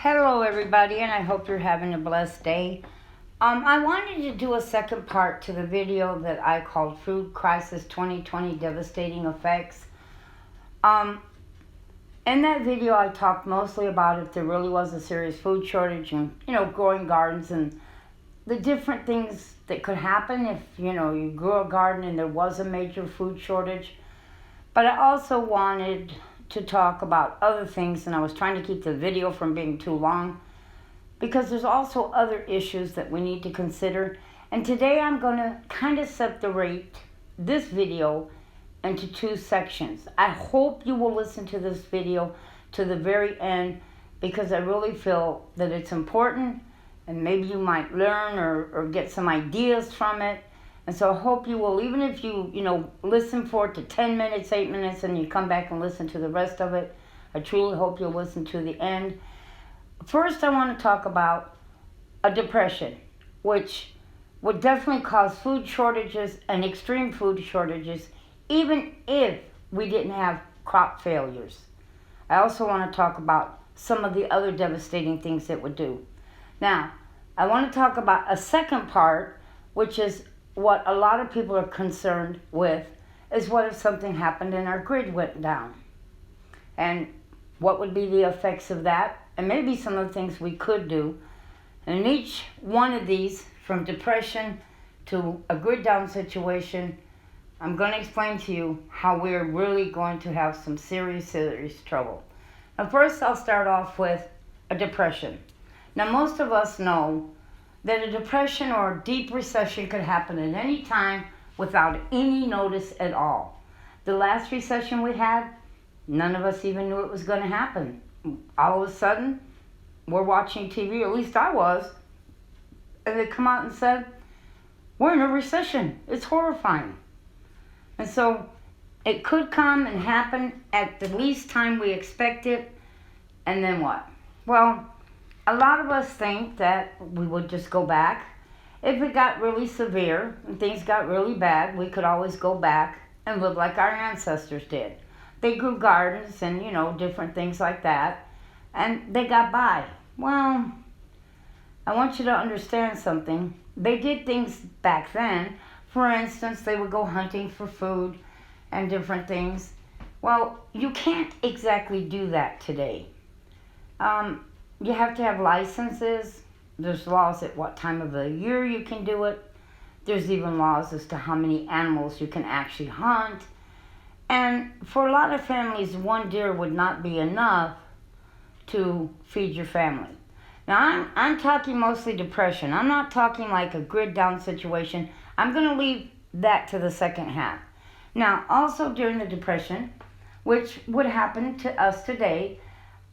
Hello, everybody, and I hope you're having a blessed day. I wanted to do a second part to the video that I called Food Crisis 2020 Devastating Effects. Um, in that video, I talked mostly about if there really was a serious food shortage and, growing gardens and the different things that could happen if, you grew a garden and there was a major food shortage. But I also wanted to talk about other things, and I was trying to keep the video from being too long because there's also other issues that we need to consider. And today I'm going to kind of separate this video into two sections. I hope you will listen to this video to the very end because I really feel that it's important and maybe you might learn or get some ideas from it. And so I hope you will, even if you listen for it to 10 minutes, 8 minutes, and you come back and listen to the rest of it, I truly hope you'll listen to the end. First, I want to talk about a depression, which would definitely cause food shortages and extreme food shortages, even if we didn't have crop failures. I also want to talk about some of the other devastating things it would do. Now, I want to talk about a second part, which is what a lot of people are concerned with, is what if something happened and our grid went down? And what would be the effects of that? And maybe some of the things we could do. And in each one of these, from depression to a grid down situation, I'm going to explain to you how we're really going to have some serious trouble. Now, first, I'll start off with a depression. Now, most of us know that a depression or a deep recession could happen at any time without any notice at all. The last recession we had, none of us even knew it was going to happen. All of a sudden, we're watching TV, at least I was, and they come out and said, we're in a recession. It's horrifying. And so it could come and happen at the least time we expect it, and then what? Well, a lot of us think that we would just go back. If it got really severe and things got really bad, we could always go back and live like our ancestors did. They grew gardens and, different things like that, and they got by. Well, I want you to understand something. They did things back then. For instance, they would go hunting for food and different things. Well, you can't exactly do that today. You have to have licenses. There's laws at what time of the year you can do it. There's even laws as to how many animals you can actually hunt. And for a lot of families, one deer would not be enough to feed your family. Now, I'm talking mostly depression. I'm not talking like a grid down situation. I'm going to leave that to the second half. Now, also during the depression, which would happen to us today,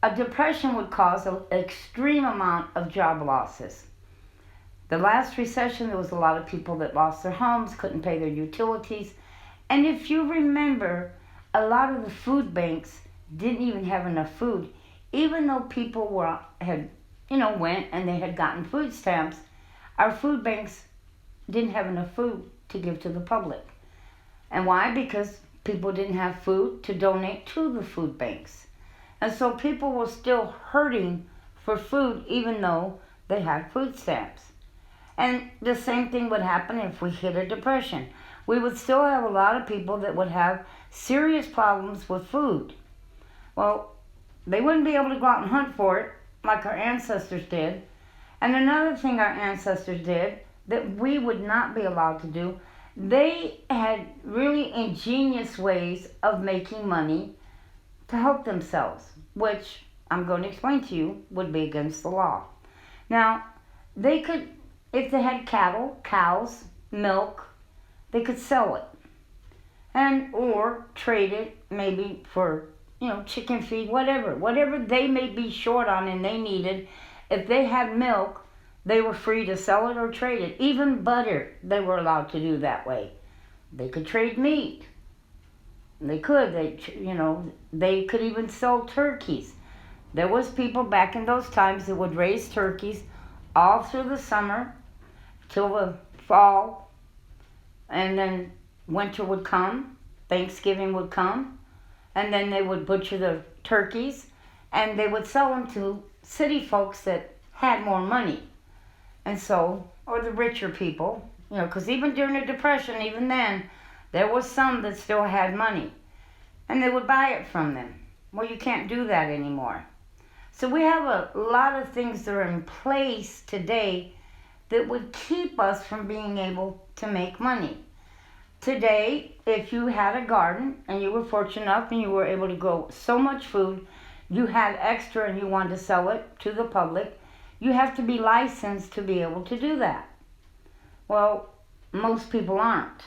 a depression would cause an extreme amount of job losses. The last recession, there was a lot of people that lost their homes, couldn't pay their utilities. And if you remember, a lot of the food banks didn't even have enough food. Even though people went and they had gotten food stamps, our food banks didn't have enough food to give to the public. And why? Because people didn't have food to donate to the food banks. And so people were still hurting for food even though they had food stamps. And the same thing would happen if we hit a depression. We would still have a lot of people that would have serious problems with food. Well, they wouldn't be able to go out and hunt for it like our ancestors did. And another thing our ancestors did that we would not be allowed to do, they had really ingenious ways of making money to help themselves, which I'm going to explain to you would be against the law. Now, they could, if they had cattle, cows, milk, they could sell it or trade it maybe for, chicken feed, whatever they may be short on and they needed. If they had milk, they were free to sell it or trade it. Even butter, they were allowed to do that way. They could trade meat. They could even sell turkeys. There was people back in those times that would raise turkeys all through the summer till the fall, and then winter would come, Thanksgiving would come, and then they would butcher the turkeys, and they would sell them to city folks that had more money. And so, or the richer people, because even during the Depression, even then, there was some that still had money. And they would buy it from them. Well, you can't do that anymore. So we have a lot of things that are in place today that would keep us from being able to make money. Today, if you had a garden and you were fortunate enough and you were able to grow so much food, you had extra and you wanted to sell it to the public, you have to be licensed to be able to do that. Well, most people aren't.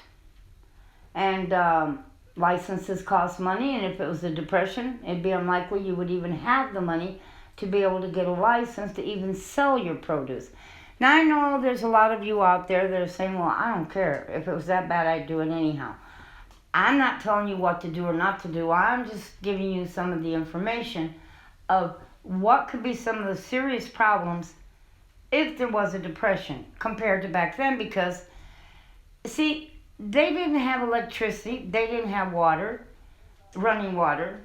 And licenses cost money, and if it was a depression, it'd be unlikely you would even have the money to be able to get a license to even sell your produce. Now, I know there's a lot of you out there that are saying, well, I don't care. If it was that bad, I'd do it anyhow. I'm not telling you what to do or not to do. I'm just giving you some of the information of what could be some of the serious problems if there was a depression compared to back then. Because, see, they didn't have electricity. They didn't have water, running water,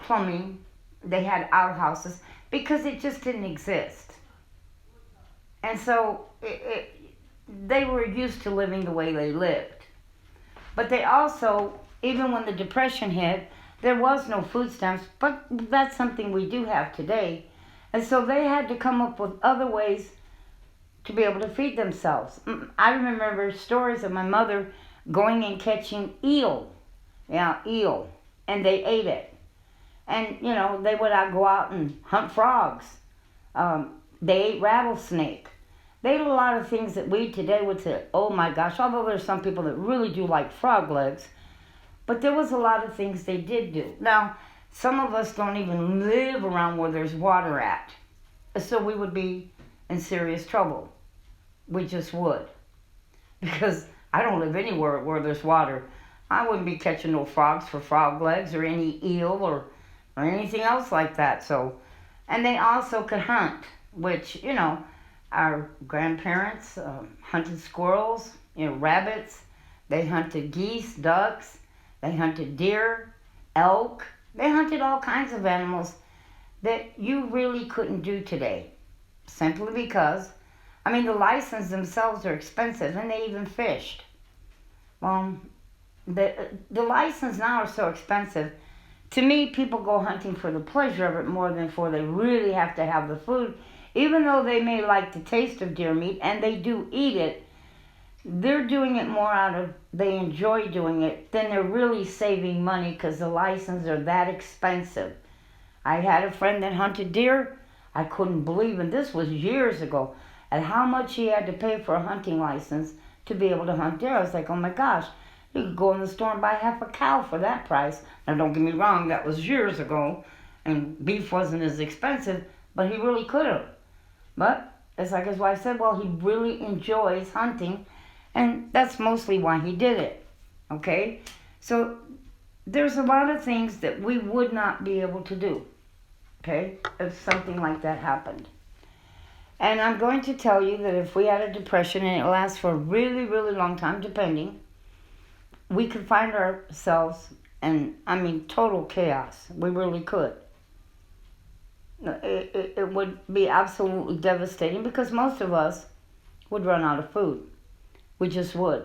plumbing. They had outhouses because it just didn't exist. And so they were used to living the way they lived. But they also, even when the Depression hit, there was no food stamps, but that's something we do have today. And so they had to come up with other ways to be able to feed themselves. I remember stories of my mother going and catching eel, and they ate it. And, they would go out and hunt frogs. They ate rattlesnake. They ate a lot of things that we today would say, oh my gosh, although there's some people that really do like frog legs, but there was a lot of things they did do. Now, some of us don't even live around where there's water at, so we would be in serious trouble. We just would. Because I don't live anywhere where there's water. I wouldn't be catching no frogs for frog legs or any eel or anything else like that. So, and they also could hunt, which, our grandparents hunted squirrels, rabbits. They hunted geese, ducks. They hunted deer, elk. They hunted all kinds of animals that you really couldn't do today. Simply because, the licenses themselves are expensive, and they even fished. Well, the licenses now are so expensive. To me, people go hunting for the pleasure of it more than for they really have to have the food. Even though they may like the taste of deer meat, and they do eat it, they're doing it more out of, they enjoy doing it, than they're really saving money because the licenses are that expensive. I had a friend that hunted deer. I couldn't believe, and this was years ago, at how much he had to pay for a hunting license to be able to hunt deer. I was like, oh my gosh, you could go in the store and buy half a cow for that price. Now, don't get me wrong, that was years ago, and beef wasn't as expensive, but he really could have. But it's like his wife said, well, he really enjoys hunting, and that's mostly why he did it, okay? So there's a lot of things that we would not be able to do, okay, if something like that happened. And I'm going to tell you that if we had a depression and it lasts for a really, really long time, depending, we could find ourselves in, total chaos. We really could. It would be absolutely devastating because most of us would run out of food. We just would.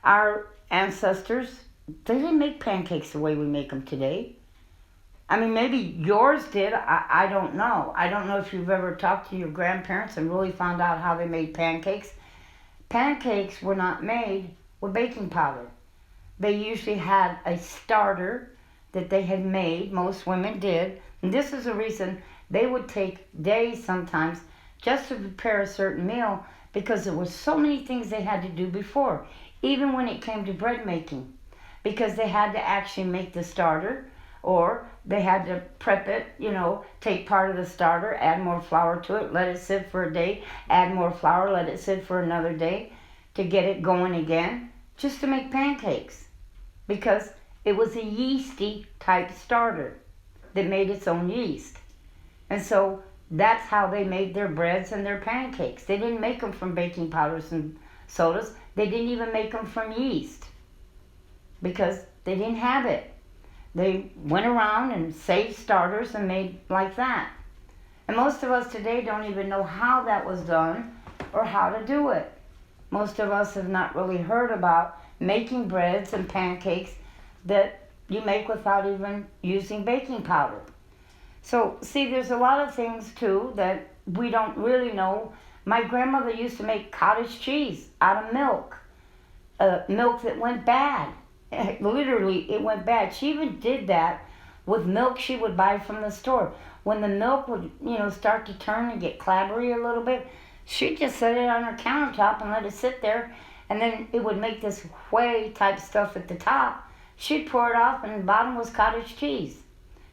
Our ancestors, they didn't make pancakes the way we make them today. Maybe yours did. I don't know. I don't know if you've ever talked to your grandparents and really found out how they made pancakes. Pancakes were not made with baking powder. They usually had a starter that they had made. Most women did. And this is the reason they would take days sometimes just to prepare a certain meal, because there were so many things they had to do before, even when it came to bread making, because they had to actually make the starter, or they had to prep it, take part of the starter, add more flour to it, let it sit for a day, add more flour, let it sit for another day to get it going again, just to make pancakes, because it was a yeasty type starter that made its own yeast. And so that's how they made their breads and their pancakes. They didn't make them from baking powders and sodas. They didn't even make them from yeast because they didn't have it. They went around and saved starters and made like that. And most of us today don't even know how that was done or how to do it. Most of us have not really heard about making breads and pancakes that you make without even using baking powder. So, see, there's a lot of things too that we don't really know. My grandmother used to make cottage cheese out of milk, milk that went bad. Literally, it went bad. She even did that with milk she would buy from the store. When the milk would, start to turn and get clabbery a little bit, she'd just set it on her countertop and let it sit there, and then it would make this whey type stuff at the top. She'd pour it off, and the bottom was cottage cheese.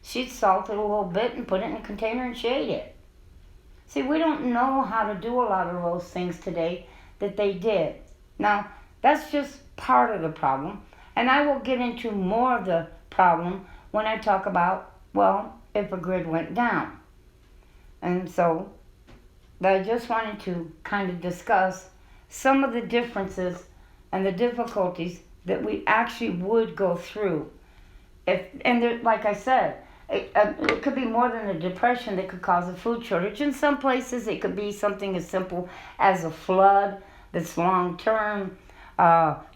She'd salt it a little bit and put it in a container, and she ate it. See, we don't know how to do a lot of those things today that they did. Now, that's just part of the problem, and I will get into more of the problem when I talk about, well, if a grid went down. And so, I just wanted to kind of discuss some of the differences and the difficulties that we actually would go through. Like I said, it could be more than a depression that could cause a food shortage. In some places, it could be something as simple as a flood that's long term,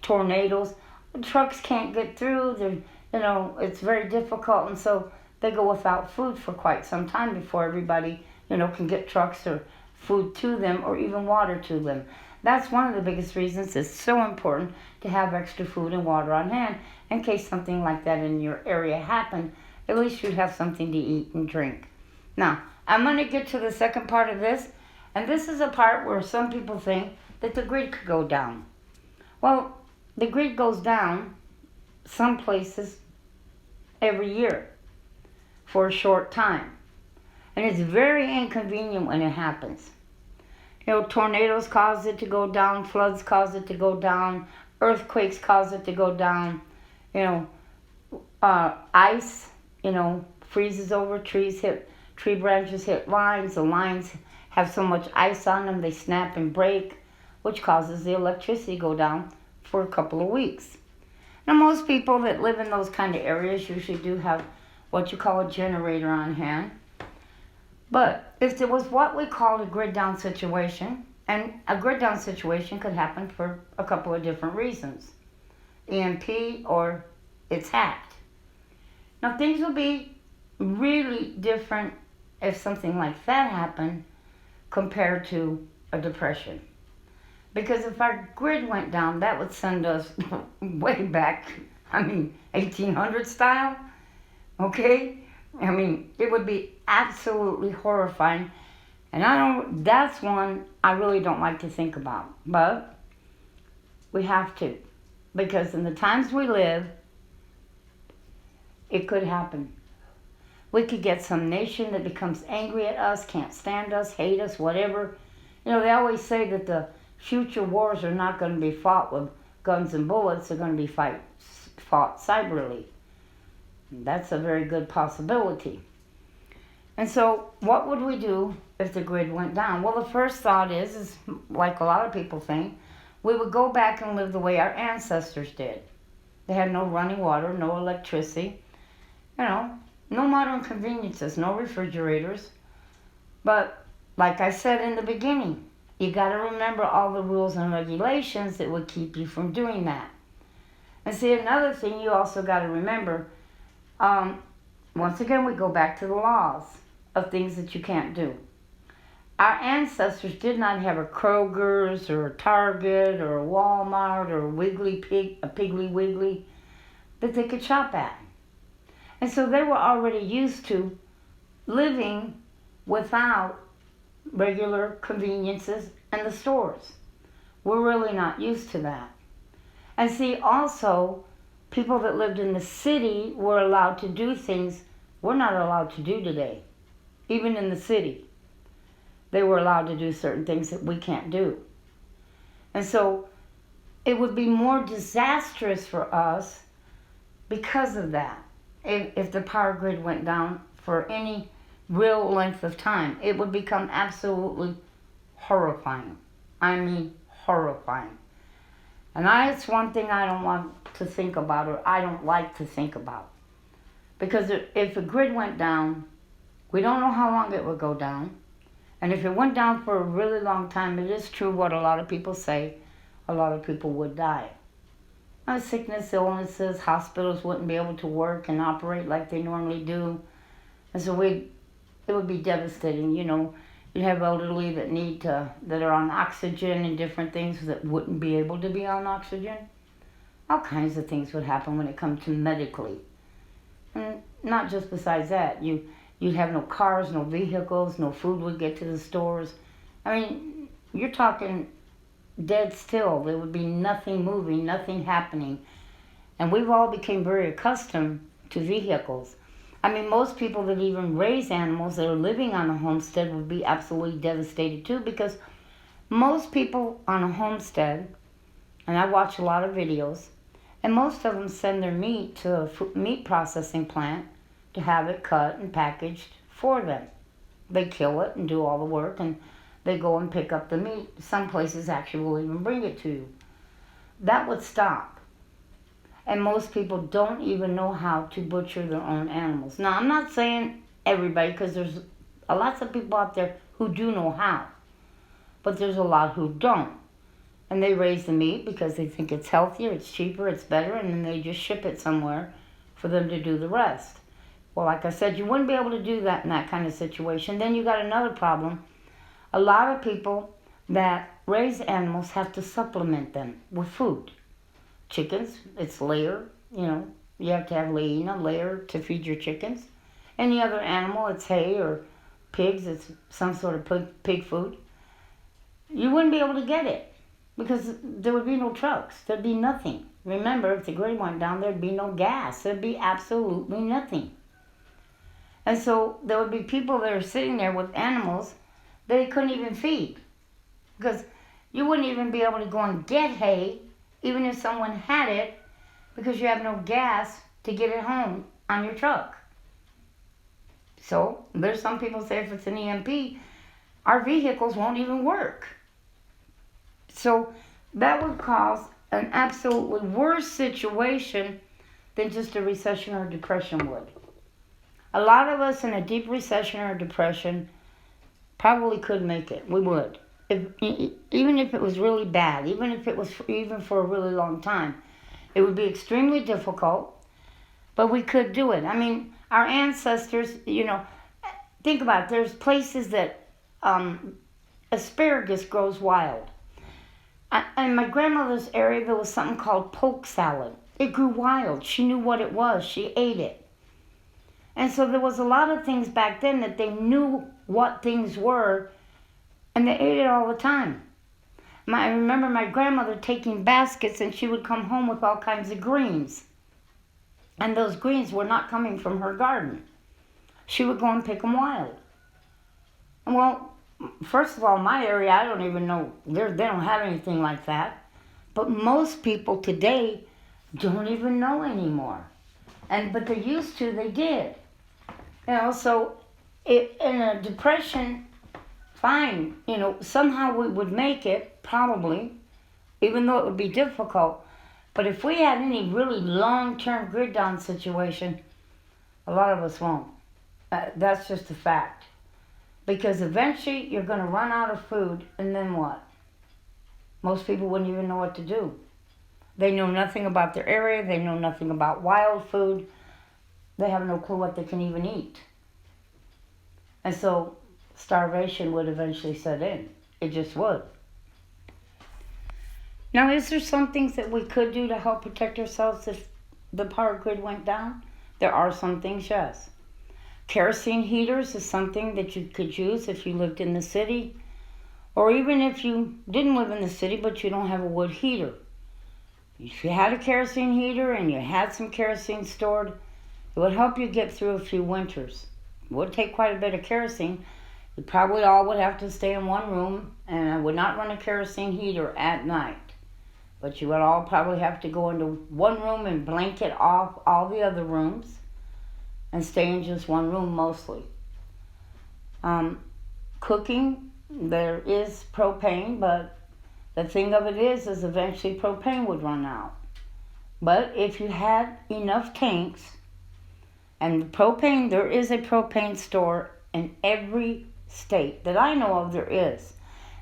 tornadoes. Trucks can't get through. It's very difficult, and so they go without food for quite some time before everybody, can get trucks or food to them or even water to them. That's one of the biggest reasons it's so important to have extra food and water on hand in case something like that in your area happened. At least you'd have something to eat and drink. Now, I'm going to get to the second part of this, and this is a part where some people think that the grid could go down. Well, the grid goes down some places every year for a short time. And it's very inconvenient when it happens. Tornadoes cause it to go down, floods cause it to go down, earthquakes cause it to go down, ice, freezes over, tree branches hit lines, the lines have so much ice on them they snap and break, which causes the electricity to go down for a couple of weeks. Now, most people that live in those kind of areas usually do have what you call a generator on hand. But if there was what we call a grid down situation, and a grid down situation could happen for a couple of different reasons, EMP or it's hacked. Now, things will be really different if something like that happened compared to a depression. Because if our grid went down, that would send us way back, 1800 style, okay? It would be absolutely horrifying. And that's one I really don't like to think about. But we have to. Because in the times we live, it could happen. We could get some nation that becomes angry at us, can't stand us, hate us, whatever. They always say that the future wars are not going to be fought with guns and bullets. They're going to be fought cyberly. That's a very good possibility. And so what would we do if the grid went down? Well, the first thought is like a lot of people think, we would go back and live the way our ancestors did. They had no running water, no electricity, no modern conveniences, no refrigerators. But like I said in the beginning, you got to remember all the rules and regulations that would keep you from doing that. And see, another thing you also got to remember, once again, we go back to the laws of things that you can't do. Our ancestors did not have a Kroger's or a Target or a Walmart or a Piggly Wiggly that they could shop at. And so they were already used to living without regular conveniences and the stores. We're really not used to that. And see, also, people that lived in the city were allowed to do things we're not allowed to do today. Even in the city, they were allowed to do certain things that we can't do. And so it would be more disastrous for us because of that. If the power grid went down for any real length of time, it would become absolutely horrifying. Horrifying. And it's one thing I don't want to think about, or I don't like to think about. Because if a grid went down, We don't know how long it would go down. And if it went down for a really long time, it is true what a lot of people say, a lot of people would die. Sickness, illnesses, hospitals wouldn't be able to work and operate like they normally do. And so it would be devastating. You'd have elderly that are on oxygen and different things that wouldn't be able to be on oxygen. All kinds of things would happen when it comes to medically. And not just besides that, you'd have no cars, no vehicles, no food would get to the stores. I mean, you're talking dead still. There would be nothing moving, nothing happening. And we've all become very accustomed to vehicles. I mean, most people that even raise animals that are living on a homestead would be absolutely devastated too, because most people on a homestead, and I watch a lot of videos, and most of them send their meat to a meat processing plant to have it cut and packaged for them. They kill it and do all the work, and they go and pick up the meat. Some places actually will even bring it to you. That would stop. And most people don't even know how to butcher their own animals. Now, I'm not saying everybody, because there's lots of people out there who do know how. But there's a lot who don't. And they raise the meat because they think it's healthier, it's cheaper, it's better, and then they just ship it somewhere for them to do the rest. Well, like I said, you wouldn't be able to do that in that kind of situation. Then you got another problem. A lot of people that raise animals have to supplement them with food. Chickens, it's layer, you have to have layer to feed your chickens. Any other animal, it's hay, or pigs, it's some sort of pig food. You wouldn't be able to get it because there would be no trucks. There'd be nothing. Remember, if the grid went down, there'd be no gas. There'd be absolutely nothing. And so there would be people that are sitting there with animals that they couldn't even feed, because you wouldn't even be able to go and get hay, even if someone had it, because you have no gas to get it home on your truck. So there's some people say if it's an EMP, our vehicles won't even work. So that would cause an absolutely worse situation than just a recession or depression would. A lot of us in a deep recession or depression probably could make it. We would. Even if it was really bad, even if it was even for a really long time, it would be extremely difficult, but we could do it. I mean, our ancestors, think about it. There's places that asparagus grows wild. In my grandmother's area, there was something called poke salad. It grew wild. She knew what it was. She ate it. And so there was a lot of things back then that they knew what things were, and they ate it all the time. I remember my grandmother taking baskets, and she would come home with all kinds of greens. And those greens were not coming from her garden. She would go and pick them wild. And well, first of all, my area, I don't even know, they don't have anything like that. But most people today don't even know anymore. But they used to, they did. So in a depression, fine, somehow we would make it, probably, even though it would be difficult. But if we had any really long-term grid down situation, a lot of us won't. That's just a fact. Because eventually you're going to run out of food, and then what? Most people wouldn't even know what to do. They know nothing about their area. They know nothing about wild food. They have no clue what they can even eat. And so starvation would eventually set in. It just would. Now, is there some things that we could do to help protect ourselves if the power grid went down? There are some things, yes. Kerosene heaters is something that you could use if you lived in the city, or even if you didn't live in the city but you don't have a wood heater. If you had a kerosene heater and you had some kerosene stored, it would help you get through a few winters. It would take quite a bit of kerosene. You probably all would have to stay in one room, and I would not run a kerosene heater at night. But you would all probably have to go into one room and blanket off all the other rooms and stay in just one room mostly. Cooking, there is propane, but the thing of it is eventually propane would run out. But if you had enough tanks, and propane, there is a propane store in every state that I know of. There is,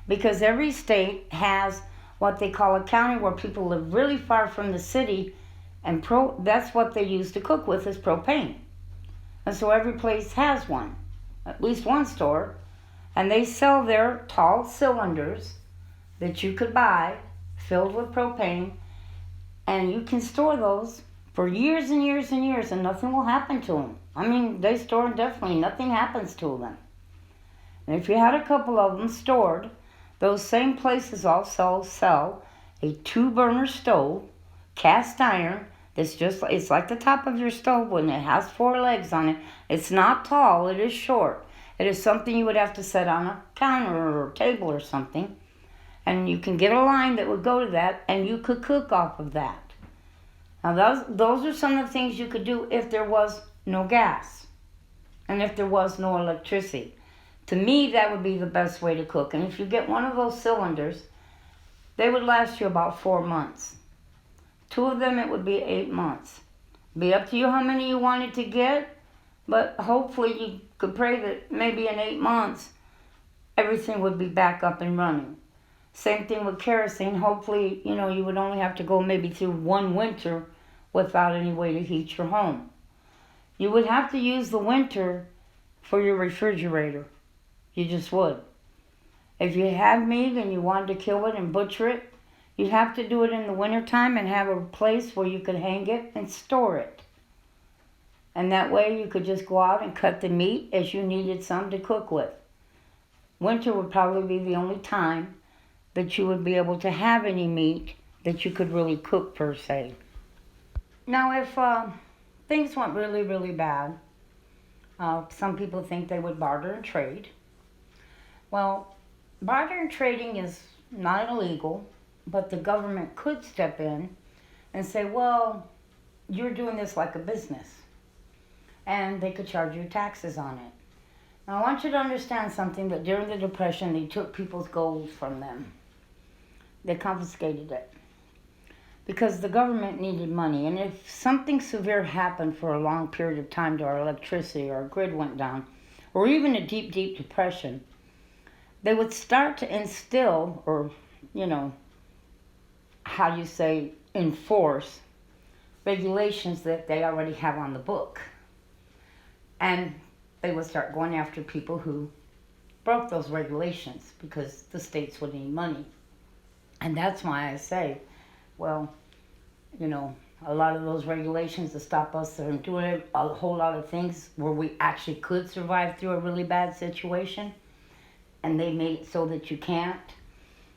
because every state has what they call a county where people live really far from the city, and that's what they use to cook with is propane. And so every place has one, at least one store, and they sell their tall cylinders that you could buy filled with propane, and you can store those for years and years and years, and nothing will happen to them. I mean, they store indefinitely, nothing happens to them. And if you had a couple of them stored, those same places also sell a 2-burner stove, cast iron, that's just, it's like the top of your stove when it has 4 legs on it. It's not tall, it is short. It is something you would have to set on a counter or a table or something. And you can get a line that would go to that, and you could cook off of that. Now those are some of the things you could do if there was no gas and if there was no electricity. To me, that would be the best way to cook. And if you get one of those cylinders, they would last you about 4 months. 2 of them, it would be 8 months. Be up to you how many you wanted to get, but hopefully you could pray that maybe in 8 months, everything would be back up and running. Same thing with kerosene. Hopefully, you would only have to go maybe through 1 winter without any way to heat your home. You would have to use the winter for your refrigerator. You just would. If you had meat and you wanted to kill it and butcher it, you'd have to do it in the wintertime and have a place where you could hang it and store it. And that way you could just go out and cut the meat as you needed some to cook with. Winter would probably be the only time that you would be able to have any meat that you could really cook per se. Now if things went really, really bad, some people think they would barter and trade. Well, barter and trading is not illegal, but the government could step in and say, well, you're doing this like a business. And they could charge you taxes on it. Now I want you to understand something, that during the Depression, they took people's gold from them. They confiscated it because the government needed money. And if something severe happened for a long period of time to our electricity, or our grid went down, or even a deep, deep depression, they would start to instill, or, enforce regulations that they already have on the book. And they would start going after people who broke those regulations because the states would need money. And that's why I say, well, a lot of those regulations to stop us from doing a whole lot of things where we actually could survive through a really bad situation, and they made it so that you can't.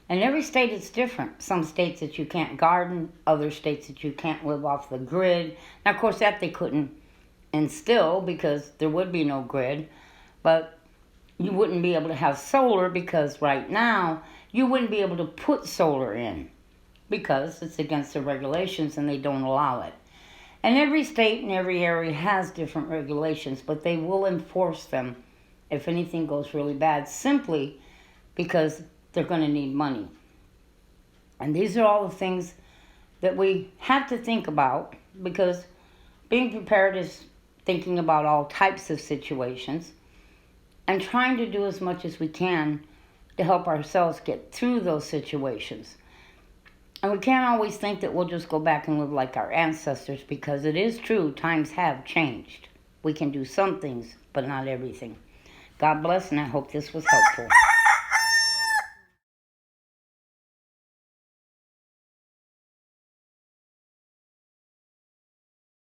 And every state is different. Some states that you can't garden, other states that you can't live off the grid. Now, of course, that they couldn't instill because there would be no grid, but you wouldn't be able to have solar because right now you wouldn't be able to put solar in because it's against the regulations and they don't allow it. And every state and every area has different regulations, but they will enforce them if anything goes really bad, simply because they're going to need money. And these are all the things that we have to think about, because being prepared is thinking about all types of situations and trying to do as much as we can to help ourselves get through those situations. And we can't always think that we'll just go back and live like our ancestors, because it is true, times have changed. We can do some things, but not everything. God bless, and I hope this was helpful.